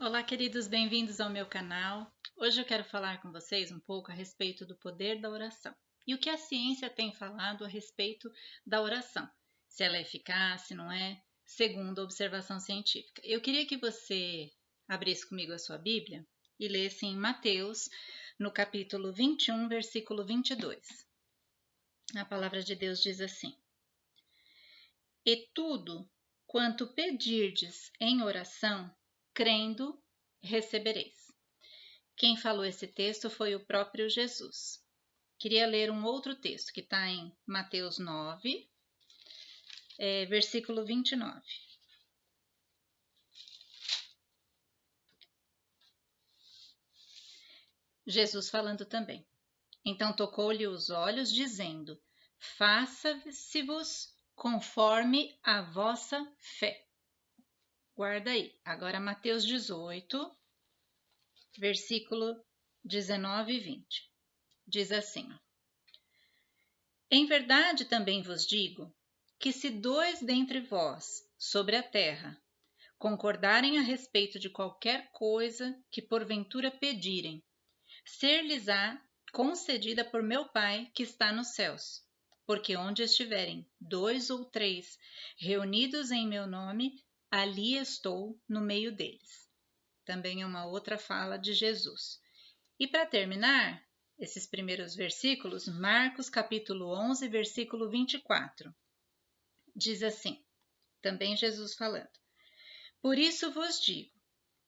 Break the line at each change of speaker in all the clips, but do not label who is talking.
Olá, queridos, bem-vindos ao meu canal. Hoje eu quero falar com vocês um pouco a respeito do poder da oração e o que a ciência tem falado a respeito da oração, se ela é eficaz, se não é, segundo a observação científica. Eu queria que você abrisse comigo a sua Bíblia e lesse em Mateus, no capítulo 21, versículo 22. A palavra de Deus diz assim: E tudo quanto pedirdes em oração, crendo, recebereis. Quem falou esse texto foi o próprio Jesus. Queria ler um outro texto que está em Mateus 9, versículo 29. Jesus falando também. Então tocou-lhe os olhos, dizendo: Faça-se-vos conforme a vossa fé. Guarda aí. Agora Mateus 18, versículo 19 e 20. Diz assim: Em verdade também vos digo, que se dois dentre vós, sobre a terra, concordarem a respeito de qualquer coisa que porventura pedirem, ser-lhes-á concedida por meu Pai que está nos céus. Porque onde estiverem 2 ou 3 reunidos em meu nome, ali estou no meio deles. Também é uma outra fala de Jesus. E para terminar esses primeiros versículos, Marcos capítulo 11, versículo 24. Diz assim, também Jesus falando: Por isso vos digo,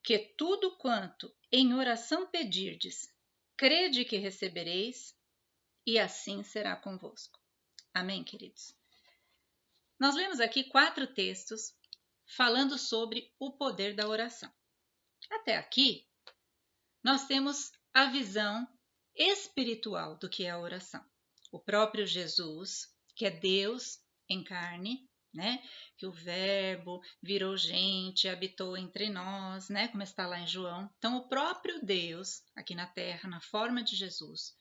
que tudo quanto em oração pedirdes, crede que recebereis, e assim será convosco. Amém, queridos? Nós lemos aqui 4 textos falando sobre o poder da oração. Até aqui, nós temos a visão espiritual do que é a oração. O próprio Jesus, que é Deus em carne, né? Que o Verbo virou gente, habitou entre nós, né? Como está lá em João. Então, o próprio Deus, aqui na terra, na forma de Jesus,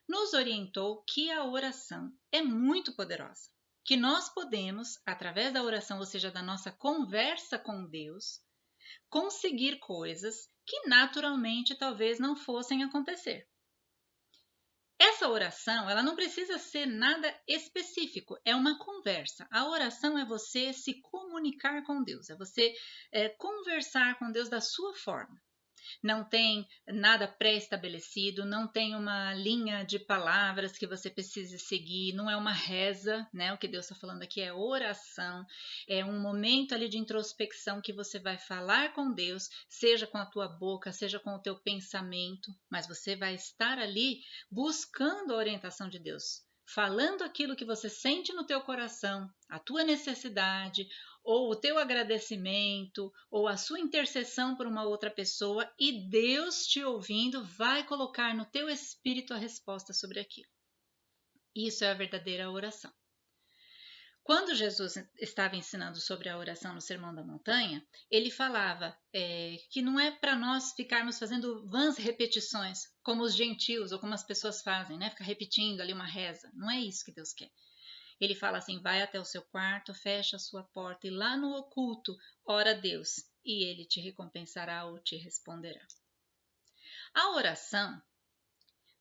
nos orientou que a oração é muito poderosa. Que nós podemos, através da oração, ou seja, da nossa conversa com Deus, conseguir coisas que naturalmente talvez não fossem acontecer. Essa oração, ela não precisa ser nada específico, é uma conversa. A oração é você se comunicar com Deus, é você conversar com Deus da sua forma. Não tem nada pré-estabelecido, não tem uma linha de palavras que você precise seguir, não é uma reza, né? O que Deus está falando aqui é oração, é um momento ali de introspecção que você vai falar com Deus, seja com a tua boca, seja com o teu pensamento, mas você vai estar ali buscando a orientação de Deus, falando aquilo que você sente no teu coração, a tua necessidade, ou o teu agradecimento, ou a sua intercessão por uma outra pessoa, e Deus te ouvindo vai colocar no teu espírito a resposta sobre aquilo. Isso é a verdadeira oração. Quando Jesus estava ensinando sobre a oração no Sermão da Montanha, ele falava que não é para nós ficarmos fazendo vãs repetições, como os gentios ou como as pessoas fazem, né? Ficar repetindo ali uma reza. Não é isso que Deus quer. Ele fala assim: vai até o seu quarto, fecha a sua porta e lá no oculto ora a Deus e ele te recompensará ou te responderá. A oração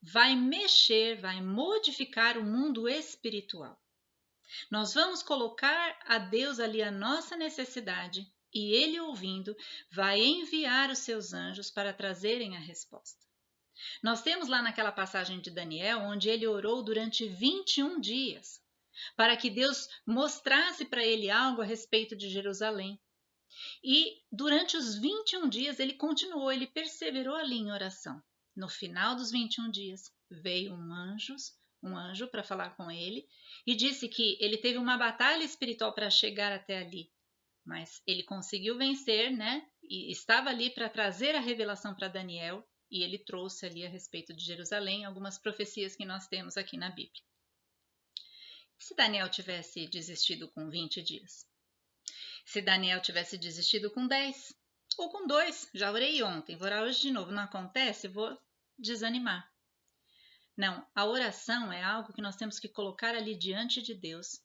vai mexer, vai modificar o mundo espiritual. Nós vamos colocar a Deus ali a nossa necessidade e ele, ouvindo, vai enviar os seus anjos para trazerem a resposta. Nós temos lá naquela passagem de Daniel, onde ele orou durante 21 dias. Para que Deus mostrasse para ele algo a respeito de Jerusalém. E durante os 21 dias ele continuou, ele perseverou ali em oração. No final dos 21 dias veio um anjo para falar com ele e disse que ele teve uma batalha espiritual para chegar até ali. Mas ele conseguiu vencer, né? E estava ali para trazer a revelação para Daniel e ele trouxe ali a respeito de Jerusalém algumas profecias que nós temos aqui na Bíblia. Se Daniel tivesse desistido com 20 dias? Se Daniel tivesse desistido com 10? Ou com 2? Já orei ontem, vou orar hoje de novo. Não acontece? Vou desanimar. Não, a oração é algo que nós temos que colocar ali diante de Deus.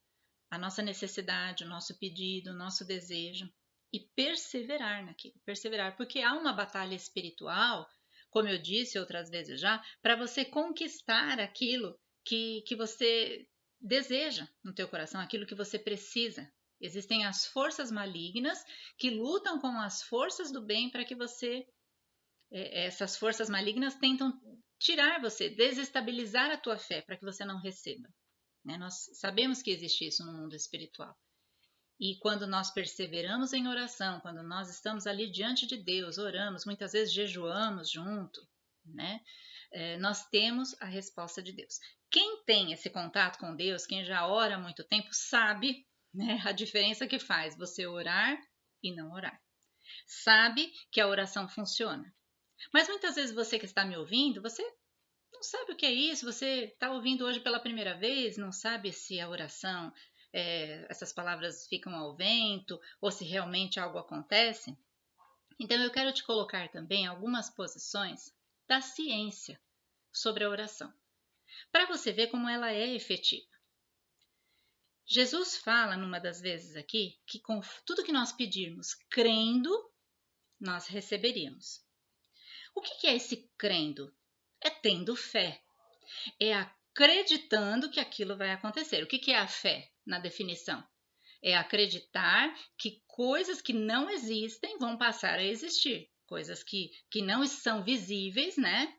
A nossa necessidade, o nosso pedido, o nosso desejo. e perseverar naquilo, perseverar, porque há uma batalha espiritual, como eu disse outras vezes já, para você conquistar aquilo que você deseja no teu coração, aquilo que você precisa. Existem as forças malignas que lutam com as forças do bem para que você, essas forças malignas tentam tirar você, desestabilizar a tua fé para que você não receba. Né? Nós sabemos que existe isso no mundo espiritual. E quando nós perseveramos em oração, quando nós estamos ali diante de Deus, oramos, muitas vezes jejuamos junto, né? Nós temos a resposta de Deus. Quem tem esse contato com Deus, quem já ora há muito tempo, sabe, né, a diferença que faz você orar e não orar. Sabe que a oração funciona. Mas muitas vezes você que está me ouvindo, você não sabe o que é isso, você está ouvindo hoje pela primeira vez, não sabe se a oração, essas palavras ficam ao vento ou se realmente algo acontece. Então eu quero te colocar também algumas posições da ciência sobre a oração, para você ver como ela é efetiva. Jesus fala numa das vezes aqui que com tudo que nós pedirmos crendo, nós receberíamos. O que é esse crendo? É tendo fé. É acreditando que aquilo vai acontecer. O que é a fé, na definição? É acreditar que coisas que não existem vão passar a existir. Coisas que não são visíveis, né?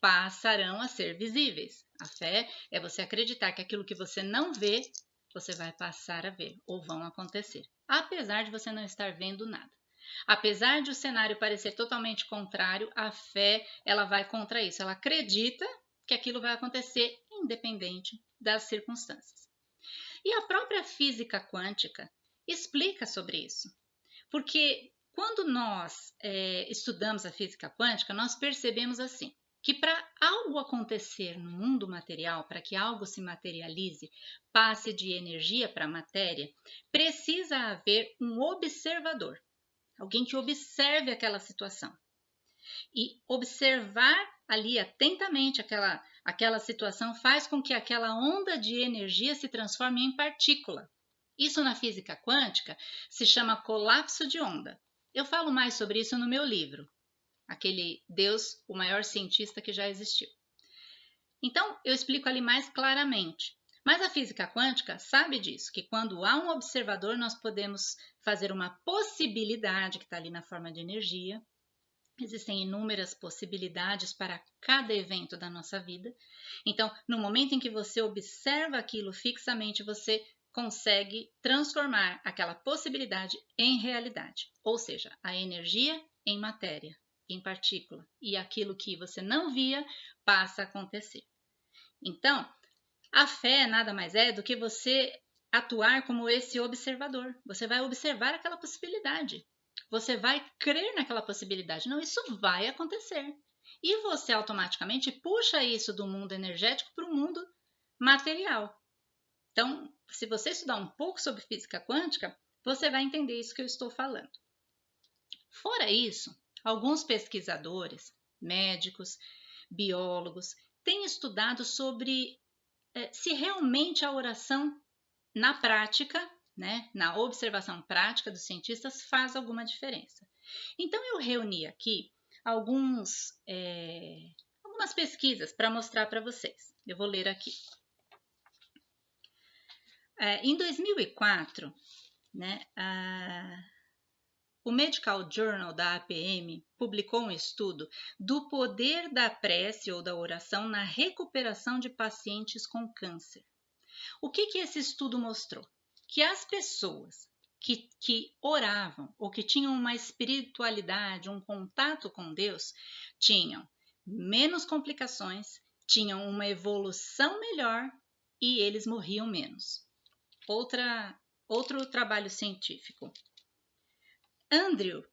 Passarão a ser visíveis. A fé é você acreditar que aquilo que você não vê, você vai passar a ver, ou vão acontecer. Apesar de você não estar vendo nada. Apesar de o cenário parecer totalmente contrário, a fé, ela vai contra isso. Ela acredita que aquilo vai acontecer independente das circunstâncias. E a própria física quântica explica sobre isso. Porque quando nós estudamos a física quântica, nós percebemos assim, que para algo acontecer no mundo material, para que algo se materialize, passe de energia para matéria, precisa haver um observador. Alguém que observe aquela situação. E observar ali atentamente aquela situação faz com que aquela onda de energia se transforme em partícula. Isso na física quântica se chama colapso de onda. Eu falo mais sobre isso no meu livro, aquele Deus, o maior cientista que já existiu. Então, eu explico ali mais claramente. Mas a física quântica sabe disso, que quando há um observador, nós podemos fazer uma possibilidade que está ali na forma de energia. Existem inúmeras possibilidades para cada evento da nossa vida. Então, no momento em que você observa aquilo fixamente, você consegue transformar aquela possibilidade em realidade. Ou seja, a energia em matéria, em partícula. E aquilo que você não via passa a acontecer. Então, a fé nada mais é do que você atuar como esse observador. Você vai observar aquela possibilidade. Você vai crer naquela possibilidade. Não, isso vai acontecer. E você automaticamente puxa isso do mundo energético para o mundo material. Então, se você estudar um pouco sobre física quântica, você vai entender isso que eu estou falando. Fora isso, alguns pesquisadores, médicos, biólogos, têm estudado sobre se realmente a oração na prática, né, na observação prática dos cientistas, faz alguma diferença. Então, eu reuni aqui algumas pesquisas para mostrar para vocês. Eu vou ler aqui. Em 2004, né, o Medical Journal da APM publicou um estudo do poder da prece ou da oração na recuperação de pacientes com câncer. O que esse estudo mostrou? Que as pessoas que oravam ou que tinham uma espiritualidade, um contato com Deus, tinham menos complicações, tinham uma evolução melhor e eles morriam menos. Outro trabalho científico. Andrew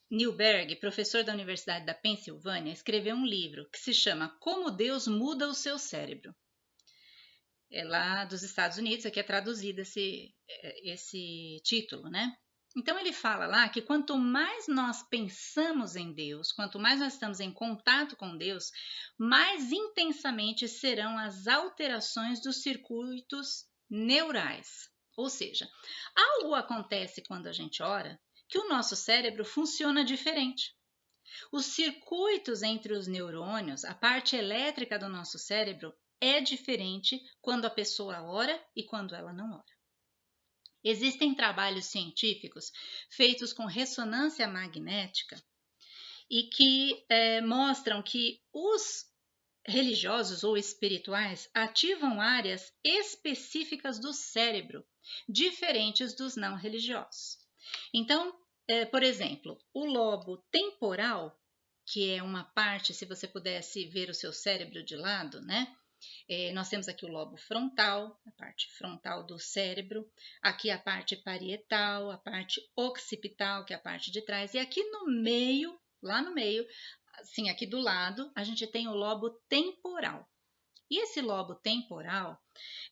Newberg, professor da Universidade da Pensilvânia, escreveu um livro que se chama Como Deus Muda o Seu Cérebro. É lá dos Estados Unidos, aqui é traduzido esse título, né? Então ele fala lá que quanto mais nós pensamos em Deus, quanto mais nós estamos em contato com Deus, mais intensamente serão as alterações dos circuitos neurais. Ou seja, algo acontece quando a gente ora que o nosso cérebro funciona diferente. Os circuitos entre os neurônios, a parte elétrica do nosso cérebro, é diferente quando a pessoa ora e quando ela não ora. Existem trabalhos científicos feitos com ressonância magnética e que mostram que os religiosos ou espirituais ativam áreas específicas do cérebro, diferentes dos não religiosos. Então, por exemplo, o lobo temporal, que é uma parte, se você pudesse ver o seu cérebro de lado, né? Nós temos aqui o lobo frontal, a parte frontal do cérebro, aqui a parte parietal, a parte occipital, que é a parte de trás, e aqui no meio, lá no meio, assim, aqui do lado, a gente tem o lobo temporal. E esse lobo temporal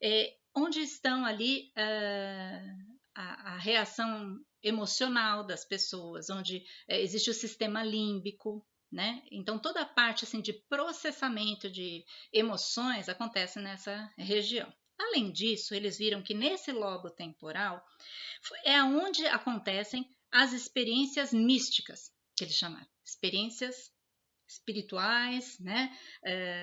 é onde estão ali a reação emocional das pessoas, onde existe o sistema límbico, né? Então toda a parte assim de processamento de emoções acontece nessa região. Além disso, eles viram que nesse lobo temporal é onde acontecem as experiências místicas, que eles chamaram, experiências espirituais, né?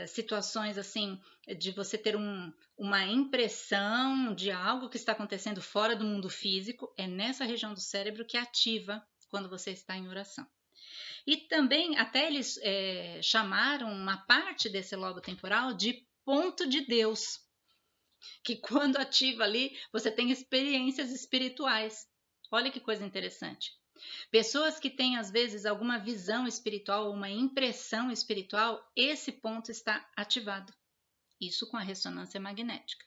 Situações assim de você ter uma impressão de algo que está acontecendo fora do mundo físico, é nessa região do cérebro que ativa quando você está em oração. E também até eles chamaram uma parte desse lobo temporal de ponto de Deus, que quando ativa ali você tem experiências espirituais. Olha que coisa interessante. Pessoas que têm, às vezes, alguma visão espiritual ou uma impressão espiritual, esse ponto está ativado. Isso com a ressonância magnética.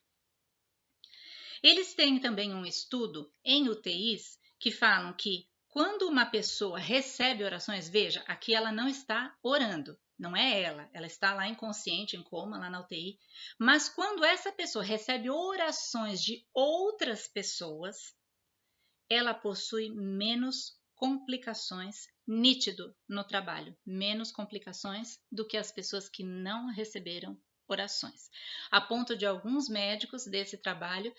Eles têm também um estudo em UTIs que falam que quando uma pessoa recebe orações, veja, aqui ela não está orando, não é ela está lá inconsciente, em coma, lá na UTI, mas quando essa pessoa recebe orações de outras pessoas, ela possui menos complicações, nítido no trabalho, menos complicações do que as pessoas que não receberam orações. A ponto de alguns médicos desse trabalho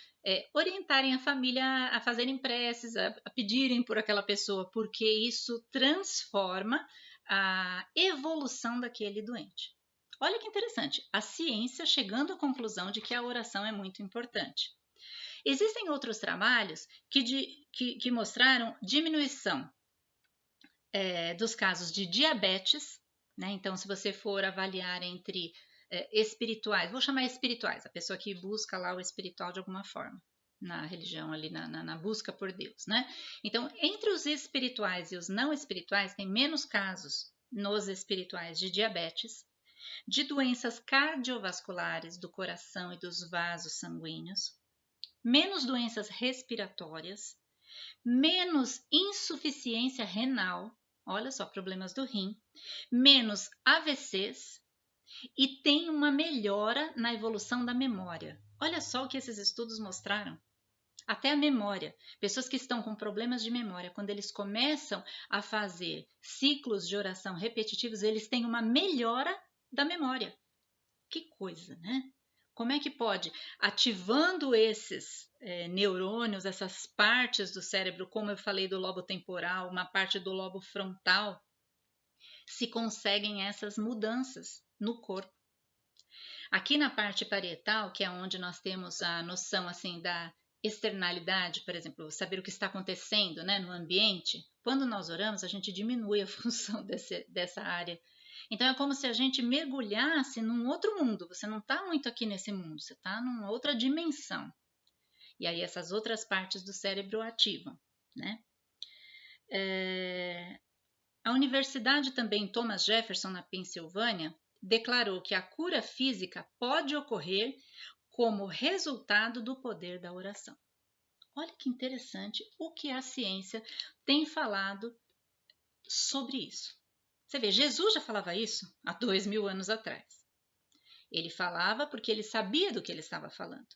orientarem a família a fazerem preces, a pedirem por aquela pessoa, porque isso transforma a evolução daquele doente. Olha que interessante, a ciência chegando à conclusão de que a oração é muito importante. Existem outros trabalhos que mostraram diminuição dos casos de diabetes, né? Então, se você for avaliar entre espirituais, vou chamar espirituais, a pessoa que busca lá o espiritual de alguma forma, na religião, ali na busca por Deus, né? Então, entre os espirituais e os não espirituais, tem menos casos nos espirituais de diabetes, de doenças cardiovasculares do coração e dos vasos sanguíneos, menos doenças respiratórias, menos insuficiência renal, olha só, problemas do rim, menos AVCs e tem uma melhora na evolução da memória. Olha só o que esses estudos mostraram. Até a memória. Pessoas que estão com problemas de memória, quando eles começam a fazer ciclos de oração repetitivos, eles têm uma melhora da memória. Que coisa, né? Como é que pode, ativando esses neurônios, essas partes do cérebro, como eu falei do lobo temporal, uma parte do lobo frontal, se conseguem essas mudanças no corpo? Aqui na parte parietal, que é onde nós temos a noção assim da externalidade, por exemplo, saber o que está acontecendo, né, no ambiente, quando nós oramos, a gente diminui a função dessa área. Então é como se a gente mergulhasse num outro mundo. Você não está muito aqui nesse mundo, você está numa outra dimensão. E aí essas outras partes do cérebro ativam, né? A Universidade também Thomas Jefferson, na Pensilvânia, declarou que a cura física pode ocorrer como resultado do poder da oração. Olha que interessante o que a ciência tem falado sobre isso. Você vê, Jesus já falava isso há 2000 anos atrás. Ele falava porque ele sabia do que ele estava falando.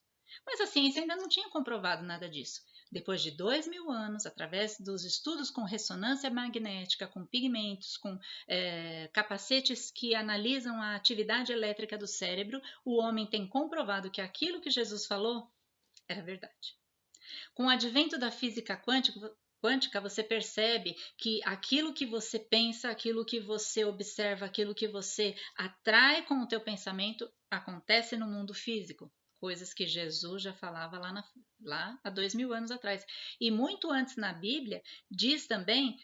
Mas a ciência ainda não tinha comprovado nada disso. Depois de 2000 anos, através dos estudos com ressonância magnética, com pigmentos, com capacetes que analisam a atividade elétrica do cérebro, o homem tem comprovado que aquilo que Jesus falou era verdade. Com o advento da física quântica, quântica, você percebe que aquilo que você pensa, aquilo que você observa, aquilo que você atrai com o teu pensamento, acontece no mundo físico. Coisas que Jesus já falava lá há 2000 anos atrás. E muito antes na Bíblia, diz também,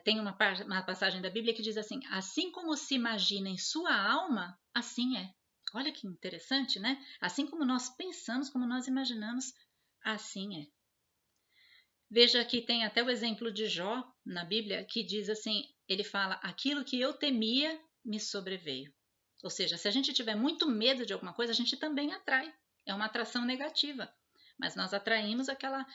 tem uma passagem da Bíblia que diz assim como se imagina em sua alma, assim é. Olha que interessante, né? Assim como nós pensamos, como nós imaginamos, assim é. Veja que tem até o exemplo de Jó na Bíblia, que diz assim, ele fala, aquilo que eu temia me sobreveio. Ou seja, se a gente tiver muito medo de alguma coisa, a gente também atrai. É uma atração negativa. Mas nós atraímos aquela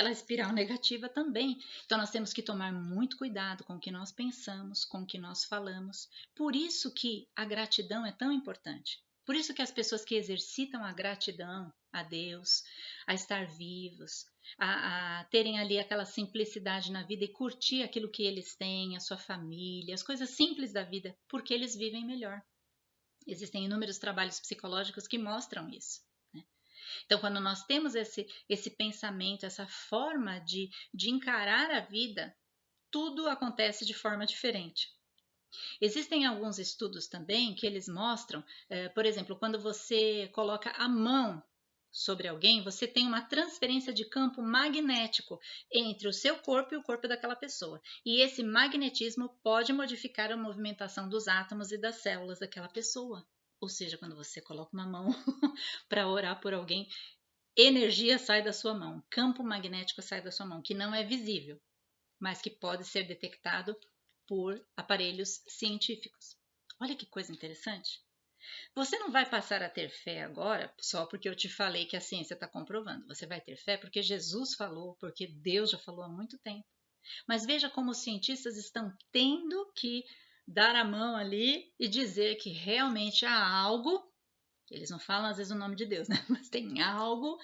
espiral negativa também. Então nós temos que tomar muito cuidado com o que nós pensamos, com o que nós falamos. Por isso que a gratidão é tão importante. Por isso que as pessoas que exercitam a gratidão a Deus, a estar vivos, a terem ali aquela simplicidade na vida e curtir aquilo que eles têm, a sua família, as coisas simples da vida, porque eles vivem melhor. Existem inúmeros trabalhos psicológicos que mostram isso. Né? Então, quando nós temos esse pensamento, essa forma de encarar a vida, tudo acontece de forma diferente. Existem alguns estudos também que eles mostram, por exemplo, quando você coloca a mão sobre alguém, você tem uma transferência de campo magnético entre o seu corpo e o corpo daquela pessoa. E esse magnetismo pode modificar a movimentação dos átomos e das células daquela pessoa. Ou seja, quando você coloca uma mão para orar por alguém, energia sai da sua mão, campo magnético sai da sua mão, que não é visível, mas que pode ser detectado por aparelhos científicos. Olha que coisa interessante. Você não vai passar a ter fé agora só porque eu te falei que a ciência está comprovando. Você vai ter fé porque Jesus falou, porque Deus já falou há muito tempo. Mas veja como os cientistas estão tendo que dar a mão ali e dizer que realmente há algo. Eles não falam às vezes o nome de Deus, né? Mas tem algo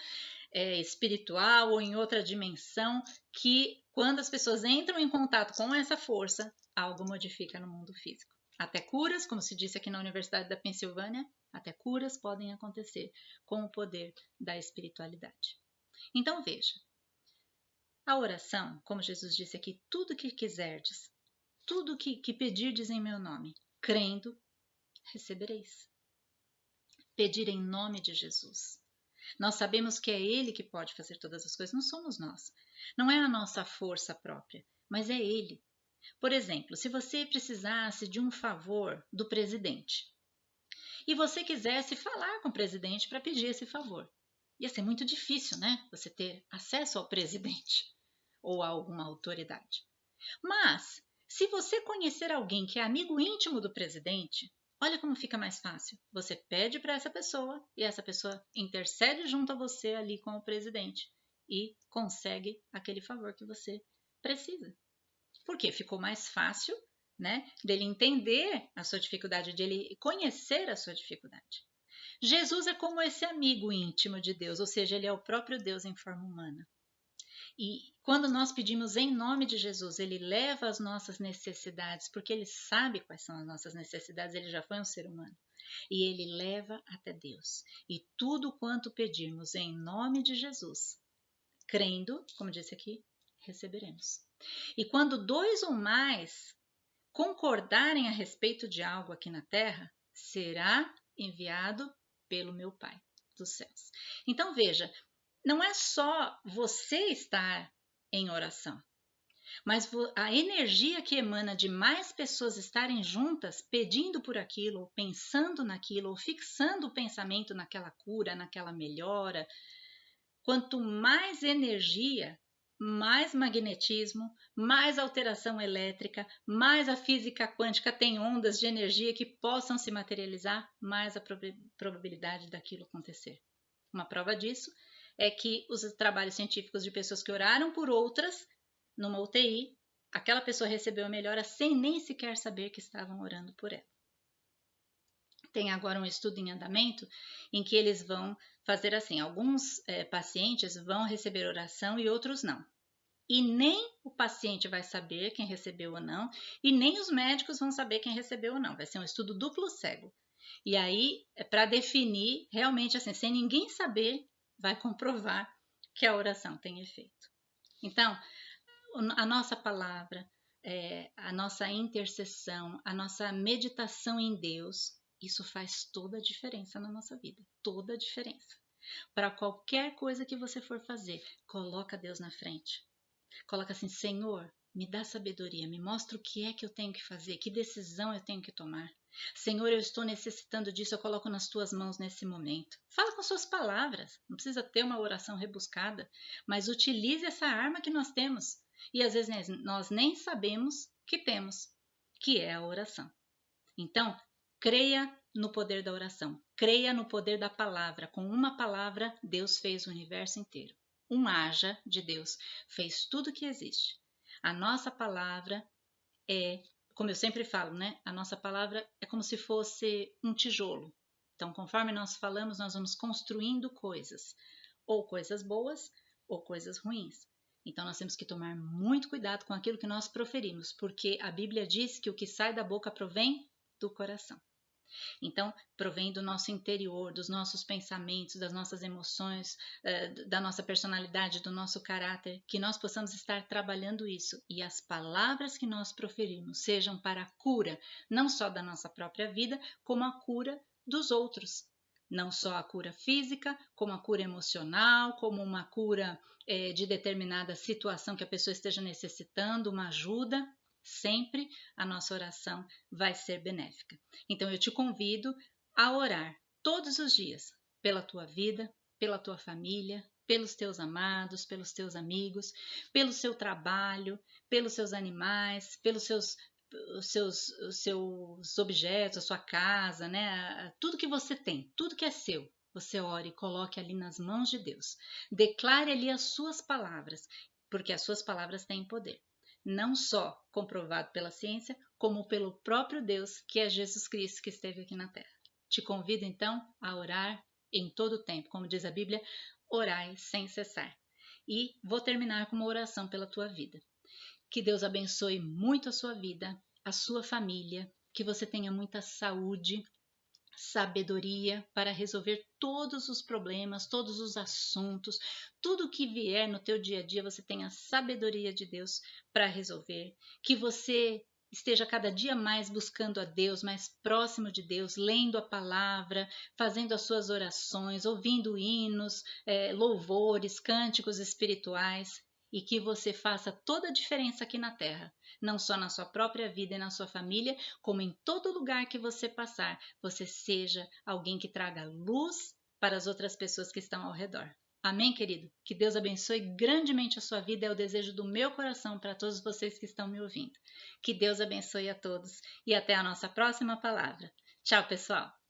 espiritual ou em outra dimensão que, quando as pessoas entram em contato com essa força, algo modifica no mundo físico. Até curas, como se disse aqui na Universidade da Pensilvânia, até curas podem acontecer com o poder da espiritualidade. Então veja, a oração, como Jesus disse aqui, tudo que quiserdes, tudo que pedirdes em meu nome, crendo, recebereis. Pedir em nome de Jesus. Nós sabemos que é Ele que pode fazer todas as coisas, não somos nós. Não é a nossa força própria, mas é Ele. Por exemplo, se você precisasse de um favor do presidente e você quisesse falar com o presidente para pedir esse favor, ia ser muito difícil, né? Você ter acesso ao presidente ou a alguma autoridade. Mas, se você conhecer alguém que é amigo íntimo do presidente, olha como fica mais fácil. Você pede para essa pessoa e essa pessoa intercede junto a você ali com o presidente e consegue aquele favor que você precisa. Porque ficou mais fácil, né, dele entender a sua dificuldade, dele conhecer a sua dificuldade. Jesus é como esse amigo íntimo de Deus, ou seja, ele é o próprio Deus em forma humana. E quando nós pedimos em nome de Jesus, ele leva as nossas necessidades, porque ele sabe quais são as nossas necessidades, ele já foi um ser humano. E ele leva até Deus. E tudo quanto pedirmos em nome de Jesus, crendo, como disse aqui, receberemos. E quando 2 ou mais concordarem a respeito de algo aqui na terra, será enviado pelo meu Pai dos céus. Então veja, não é só você estar em oração, mas a energia que emana de mais pessoas estarem juntas pedindo por aquilo, ou pensando naquilo, ou fixando o pensamento naquela cura, naquela melhora. Quanto mais energia, mais magnetismo, mais alteração elétrica, mais a física quântica tem ondas de energia que possam se materializar, mais a probabilidade daquilo acontecer. Uma prova disso é que os trabalhos científicos de pessoas que oraram por outras numa UTI, aquela pessoa recebeu a melhora sem nem sequer saber que estavam orando por ela. Tem agora um estudo em andamento em que eles vão fazer assim, alguns pacientes vão receber oração e outros não. E nem o paciente vai saber quem recebeu ou não, e nem os médicos vão saber quem recebeu ou não. Vai ser um estudo duplo cego. E aí, para definir, realmente assim, sem ninguém saber, vai comprovar que a oração tem efeito. Então, a nossa palavra, a nossa intercessão, a nossa meditação em Deus, isso faz toda a diferença na nossa vida, toda a diferença. Para qualquer coisa que você for fazer, coloca Deus na frente. Coloca assim, Senhor, me dá sabedoria, me mostra o que é que eu tenho que fazer, que decisão eu tenho que tomar. Senhor, eu estou necessitando disso, eu coloco nas tuas mãos nesse momento. Fala com suas palavras, não precisa ter uma oração rebuscada, mas utilize essa arma que nós temos. E às vezes nós nem sabemos que temos, que é a oração. Então, creia no poder da oração, creia no poder da palavra. Com uma palavra, Deus fez o universo inteiro. Um haja de Deus fez tudo que existe. A nossa palavra é, como eu sempre falo, né? A nossa palavra é como se fosse um tijolo. Então, conforme nós falamos, nós vamos construindo coisas, ou coisas boas, ou coisas ruins. Então, nós temos que tomar muito cuidado com aquilo que nós proferimos, porque a Bíblia diz que o que sai da boca provém do coração. Então, provém do nosso interior, dos nossos pensamentos, das nossas emoções, da nossa personalidade, do nosso caráter, que nós possamos estar trabalhando isso e as palavras que nós proferimos sejam para a cura, não só da nossa própria vida, como a cura dos outros. Não só a cura física, como a cura emocional, como uma cura de determinada situação que a pessoa esteja necessitando, uma ajuda. Sempre a nossa oração vai ser benéfica. Então eu te convido a orar todos os dias pela tua vida, pela tua família, pelos teus amados, pelos teus amigos, pelo seu trabalho, pelos seus animais, pelos seus objetos, a sua casa, né? Tudo que você tem, tudo que é seu. Você ore e coloque ali nas mãos de Deus. Declare ali as suas palavras, porque as suas palavras têm poder. Não só comprovado pela ciência, como pelo próprio Deus, que é Jesus Cristo que esteve aqui na Terra. Te convido então a orar em todo o tempo, como diz a Bíblia, orai sem cessar. E vou terminar com uma oração pela tua vida. Que Deus abençoe muito a sua vida, a sua família, que você tenha muita saúde, sabedoria para resolver todos os problemas, todos os assuntos, tudo que vier no teu dia a dia, você tenha a sabedoria de Deus para resolver, que você esteja cada dia mais buscando a Deus, mais próximo de Deus, lendo a palavra, fazendo as suas orações, ouvindo hinos, louvores, cânticos espirituais, e que você faça toda a diferença aqui na terra, não só na sua própria vida e na sua família, como em todo lugar que você passar, você seja alguém que traga luz para as outras pessoas que estão ao redor. Amém, querido? Que Deus abençoe grandemente a sua vida, é o desejo do meu coração para todos vocês que estão me ouvindo. Que Deus abençoe a todos e até a nossa próxima palavra. Tchau, pessoal!